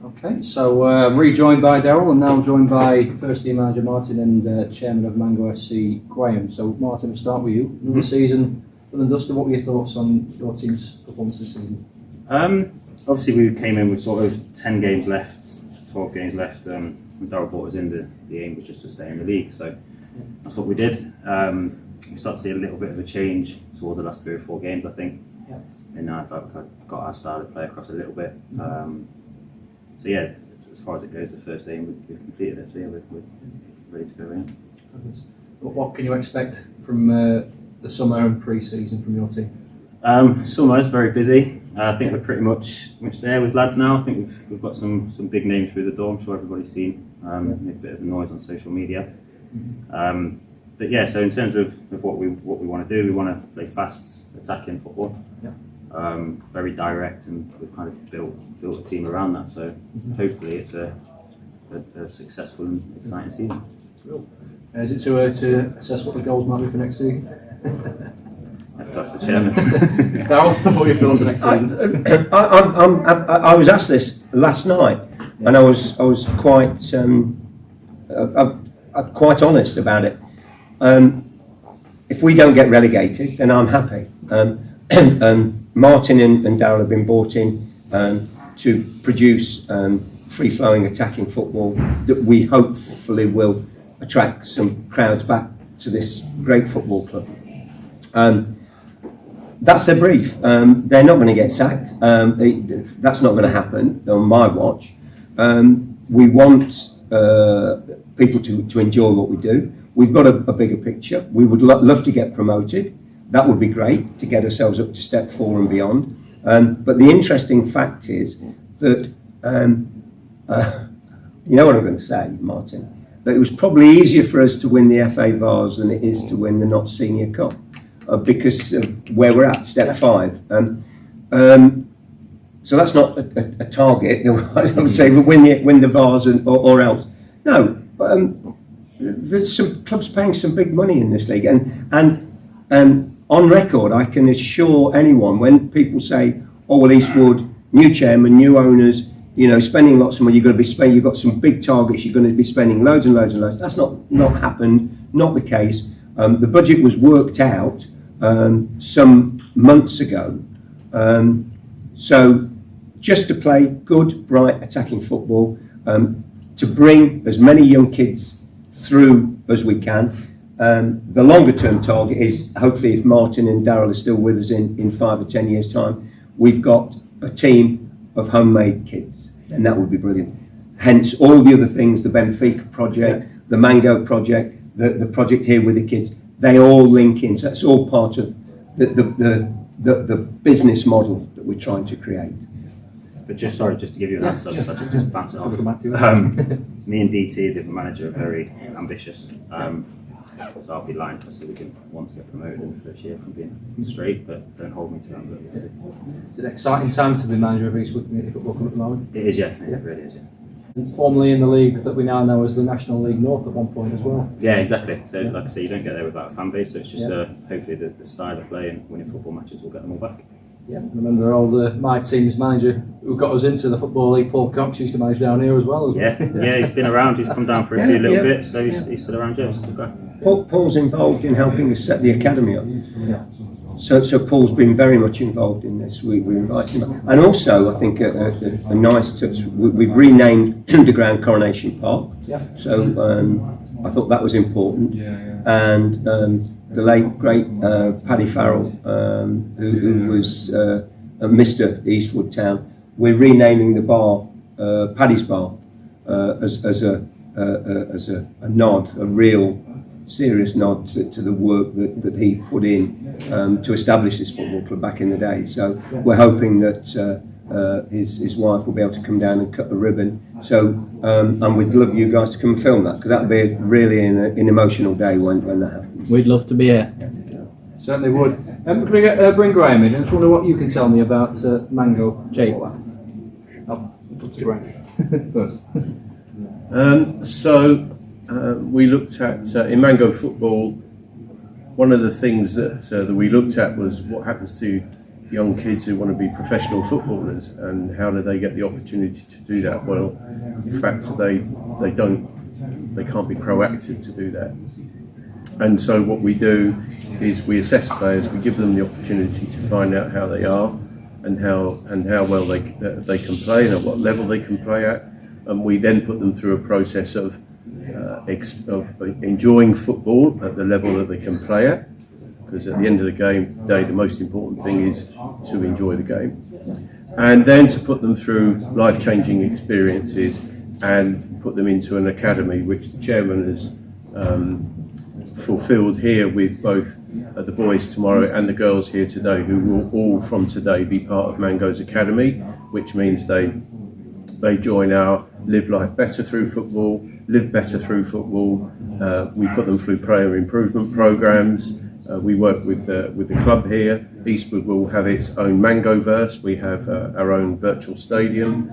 Okay, so I'm rejoined by Daryl and now joined by first team manager Martin and chairman of Mango FC Graham. So Martin, we'll start with you. Another season done and dusted. What were your thoughts on your team's performance this season? Obviously we came in with sort of 10 games left, 12 games left. When Daryl brought us in, the aim was just to stay in the league, so that's what we did. We started to see a little bit of a change towards the last 3 or 4 games, I think. Yeah. And I got our style of play across a little bit. So yeah, as far as it goes, the first aim we've completed it. So yeah, we're ready to go in. What can you expect from the summer and pre-season from your team? Summer is very busy. I think we're pretty much there with lads now. I think we've got some big names through the door. I'm sure everybody's seen. Make a bit of a noise on social media. But yeah, so in terms of what we want to do, we want to play fast, attacking football. Yeah. Very direct, and we've kind of built a team around that. So hopefully it's a successful and exciting season. Cool. Is it too early to assess what the goals might be for next season? That's the chairman. Darryl, what are your thoughts for next season? I was asked this last night, and I was quite honest about it. If we don't get relegated, then I'm happy. Martin and Daryl have been brought in to produce free-flowing attacking football that we hopefully will attract some crowds back to this great football club. That's their brief. They're not going to get sacked. That's not going to happen on my watch. We want people to enjoy what we do. We've got a bigger picture. We would love to get promoted. That would be great to get ourselves up to step 4 and beyond. But the interesting fact is that, you know what I'm going to say, Martin, that it was probably easier for us to win the FA Vase than it is to win the Not Senior Cup because of where we're at, step 5. So that's not a target, I would say, but win the Vase or else. No, there's some clubs paying some big money in this league, and on record, I can assure anyone when people say, "Oh well, Eastwood, new chairman, new owners, spending lots of money. You're going to be spending. You've got some big targets. You're going to be spending loads and loads and loads." That's not happened. Not the case. The budget was worked out some months ago. So just to play good, bright, attacking football, to bring as many young kids through as we can. The longer term target is hopefully if Martin and Daryl are still with us in 5 or 10 years time, we've got a team of homemade kids, and that would be brilliant. Hence all the other things, the Benfica project, the Mango project, the project here with the kids, they all link in. So it's all part of the business model that we're trying to create. But just to give you an answer, just bounce it off. Me and DT, the manager, are very ambitious. So I'll be lying if I say we didn't want to get promoted in the first year from being straight, but don't hold me to that. But It's an exciting time to be manager of Eastwood Community Football Club at the moment. it is, yeah. It really is, yeah. And formerly in the league that we now know as the National League North at one point as well. Yeah, exactly. So, like I say, you don't get there without a fan base. So it's just hopefully the style of play and winning football matches will get them all back. Yeah, I remember my team's manager who got us into the Football League, Paul Cox, used to manage down here as well. Yeah, he's been around. He's come down for a few little bits, so he's still around. He's a good guy. Paul's involved in helping us set the academy up. Yeah. So Paul's been very much involved in this. We invited him. And also, I think a nice touch, we've renamed the ground Coronation Park. Yeah. So I thought that was important. And the late, great Paddy Farrell, who was Mr. Eastwood Town, we're renaming the bar Paddy's Bar as a nod, a real serious nod to the work that he put in to establish this football club back in the day. So we're hoping that his wife will be able to come down and cut the ribbon. So and we'd love you guys to come and film that, because that'd be really an emotional day when that happens. We'd love to be here. Certainly would. Can we bring Graham in? I just wonder what you can tell me about Mango. Jake. I'll talk to Graham first. We looked at, in Mango football, one of the things that we looked at was what happens to young kids who want to be professional footballers, and how do they get the opportunity to do that? Well, in fact, they can't be proactive to do that. And so what we do is we assess players, we give them the opportunity to find out how they are and how well they can play and at what level they can play at, and we then put them through a process of enjoying football at the level that they can play at, because at the end of the day, the most important thing is to enjoy the game, and then to put them through life-changing experiences and put them into an academy, which the chairman has fulfilled here with both the boys tomorrow and the girls here today, who will all from today be part of Mango's Academy, which means they join our Live Life Better Through Football, Live Better Through Football. We put them through player improvement programs. We work with the club here. Eastwood will have its own Mangoverse. We have our own virtual stadium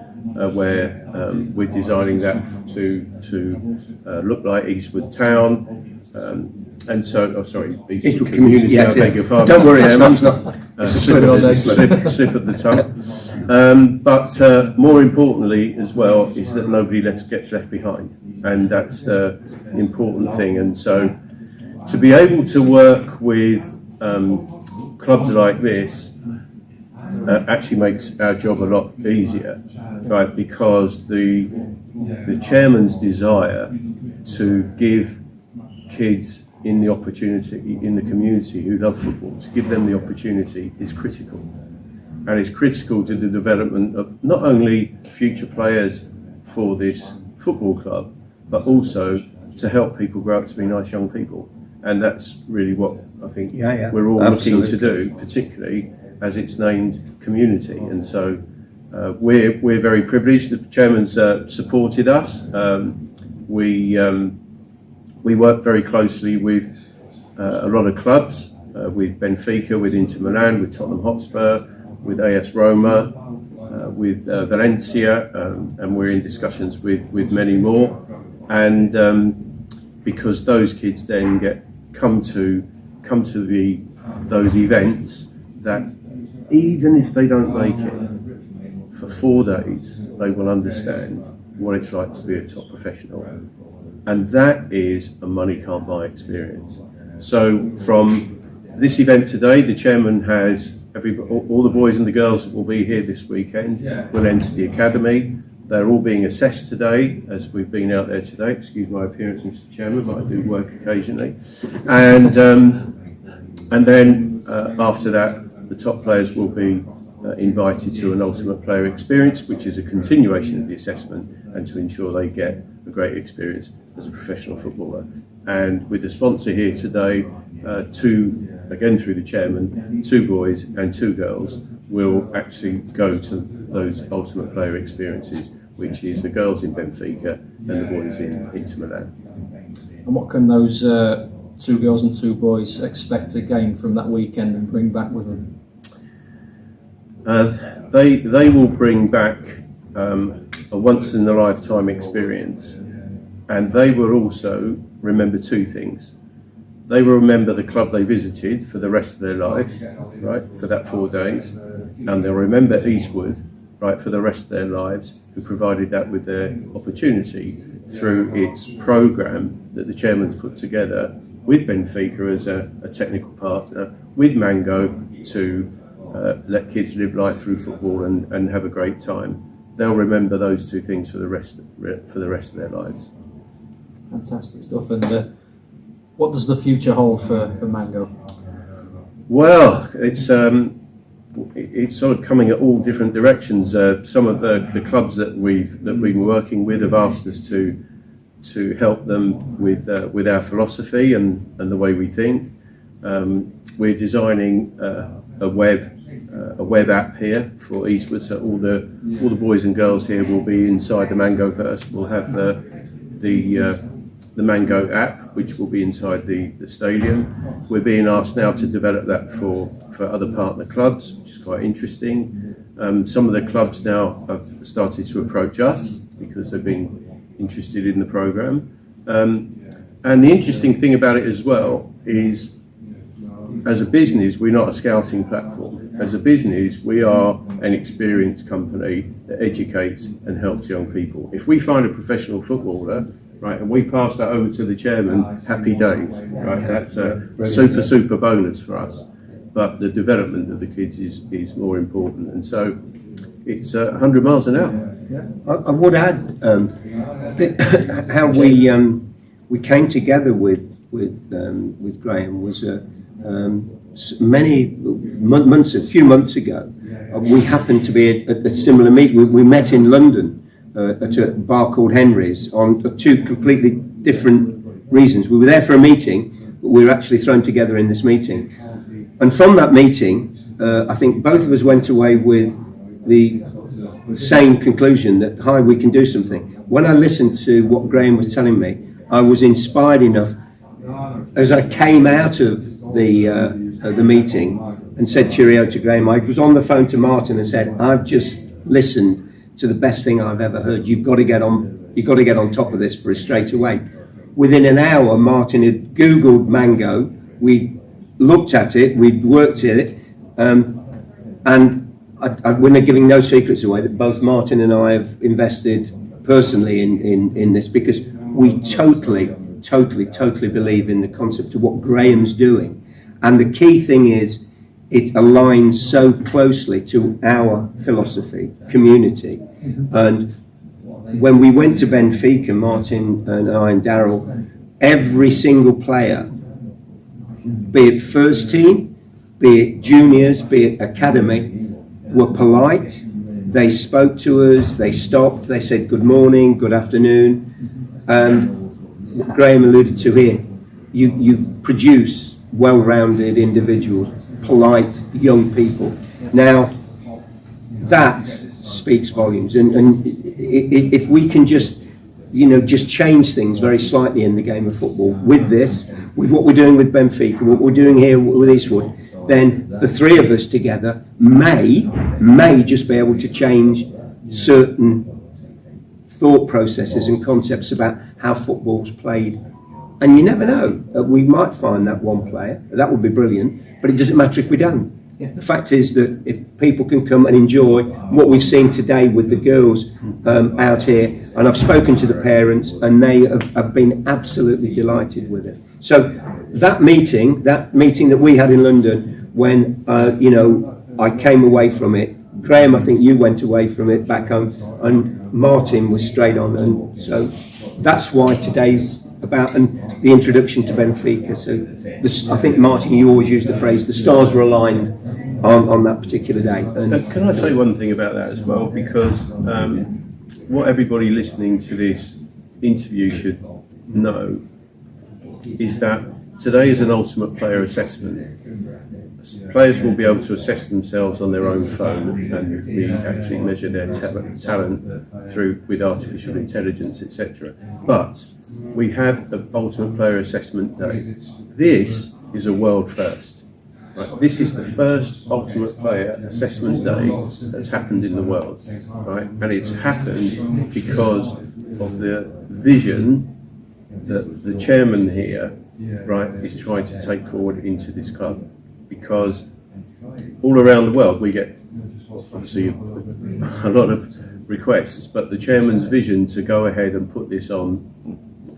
where we're designing that to look like Eastwood Town. And so, Eastwood Community. Yes, I beg your pardon. Don't worry, Chairman. it's not. It's a Slip slip. of the tongue. But more importantly as well is that nobody gets left behind, and that's the important thing. And so to be able to work with clubs like this actually makes our job a lot easier, right? Because the chairman's desire to give kids in the opportunity in the community who love football, to give them the opportunity is critical, and it's critical to the development of not only future players for this football club, but also to help people grow up to be nice young people. And that's really what I think we're all looking to do, particularly as it's named community. And so we're very privileged. The chairman's supported us. We work very closely with a lot of clubs, with Benfica, with Inter Milan, with Tottenham Hotspur, with AS Roma, with Valencia, and we're in discussions with many more. And because those kids then come to those events, that even if they don't make it for 4 days, they will understand what it's like to be a top professional. And that is a money can't buy experience. So from this event today, the chairman has all the boys and the girls that will be here this weekend will enter the academy. They're all being assessed today, as we've been out there today. Excuse my appearance, Mr. Chairman, but I do work occasionally. And then after that, the top players will be invited to an ultimate player experience, which is a continuation of the assessment and to ensure they get a great experience as a professional footballer. And with the sponsor here today, again through the chairman, 2 boys and 2 girls will actually go to those ultimate player experiences, which is the girls in Benfica and the boys in Inter Milan. And what can those 2 girls and 2 boys expect to gain from that weekend and bring back with them? They will bring back a once-in-a-lifetime experience, and they will also remember 2 things. They will remember the club they visited for the rest of their lives, right, for that 4 days, and they'll remember Eastwood, right, for the rest of their lives, who provided that with their opportunity through its programme that the chairman's put together with Benfica as a technical partner, with Mango to let kids live life through football and have a great time. They'll remember those 2 things for the rest of their lives. Fantastic stuff. And what does the future hold for Mango? Well, it's sort of coming at all different directions. Some of the clubs that we've been working with have asked us to help them with our philosophy and the way we think. We're designing a web app here for Eastwood, so all the boys and girls here will be inside the Mangoverse. We'll have the Mango app, which will be inside the stadium. We're being asked now to develop that for other partner clubs, which is quite interesting. Some of the clubs now have started to approach us because they've been interested in the programme. And the interesting thing about it as well is, as a business, we're not a scouting platform. as a business, we are an experienced company that educates and helps young people. If we find a professional footballer, right, and we pass that over to the chairman, happy days, right? That's a super bonus for us. But the development of the kids is more important, and so it's 100 miles an hour. I would add how we came together with Graham was a few months ago. We happened to be at a similar meeting. We met in London at a bar called Henry's on two completely different reasons. We were there for a meeting, but we were actually thrown together in this meeting. And from that meeting, I think both of us went away with the same conclusion that, hi, we can do something. When I listened to what Graham was telling me, I was inspired enough, as I came out of the meeting and said cheerio to Graham, I was on the phone to Martin and said, I've just listened to the best thing I've ever heard. You've got to get on top of this for us straight away. Within an hour, Martin had Googled Mango. We looked at it, we'd worked at it, and we're not giving no secrets away that both Martin and I have invested personally in this, because we totally believe in the concept of what Graham's doing. And the key thing is it aligns so closely to our philosophy, community. And when we went to Benfica, Martin and I and Daryl, every single player, be it first team, be it juniors, be it academy, were polite. They spoke to us, they stopped, they said good morning, good afternoon. And what Graham alluded to here, you produce well-rounded individuals, polite young people. Now, that speaks volumes. And if we can just change things very slightly in the game of football with this, with what we're doing with Benfica, what we're doing here with Eastwood, then the three of us together may just be able to change certain thought processes and concepts about how football's played. And you never know, we might find that one player, that would be brilliant, but it doesn't matter if we don't. Yeah. The fact is that if people can come and enjoy what we've seen today with the girls out here, and I've spoken to the parents and they have been absolutely delighted with it. So that meeting that we had in London, when I came away from it, Graham, I think you went away from it back home, and Martin was straight on, and so that's why today's about, and the introduction to Benfica. So I think, Martin, you always use the phrase, the stars were aligned on that particular day. And can I say one thing about that as well? Because what everybody listening to this interview should know is that today is an ultimate player assessment. Players will be able to assess themselves on their own phone, and we actually measure their talent through with artificial intelligence, etc. But we have the ultimate player assessment day. This is a world first. Right? This is the first ultimate player assessment day that's happened in the world, right? And it's happened because of the vision that the chairman here, right, is trying to take forward into this club. Because all around the world we get obviously a lot of requests, but the chairman's vision to go ahead and put this on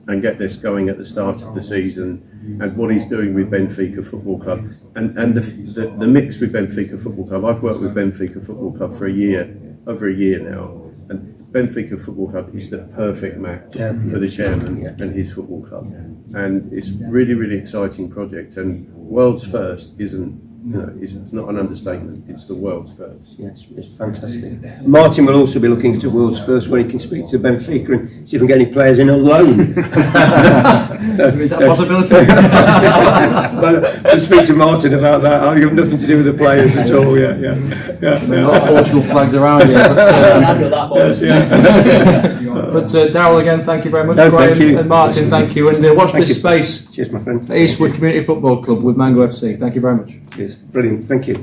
and get this going at the start of the season, and what he's doing with Benfica Football Club, and the mix with Benfica Football Club. I've worked with Benfica Football Club for over a year now, and Benfica Football Club is the perfect match for the chairman and his football club, and it's really exciting project. And world's first isn't, it's not an understatement. It's the world's first. Yes, it's fantastic. Martin will also be looking at the world's first when he can speak to Benfica and see if we can get any players in on loan. Is that a possibility? I'll speak to Martin about that. I have nothing to do with the players at all. Yeah. A lot of Portugal flags around here. But Daryl, again, thank you very much. No, Graham, thank you. and Martin, thank you. And watch this space. Cheers, my friend. Eastwood Community Football Club with Mango FC. Thank you very much. Cheers. Brilliant. Thank you.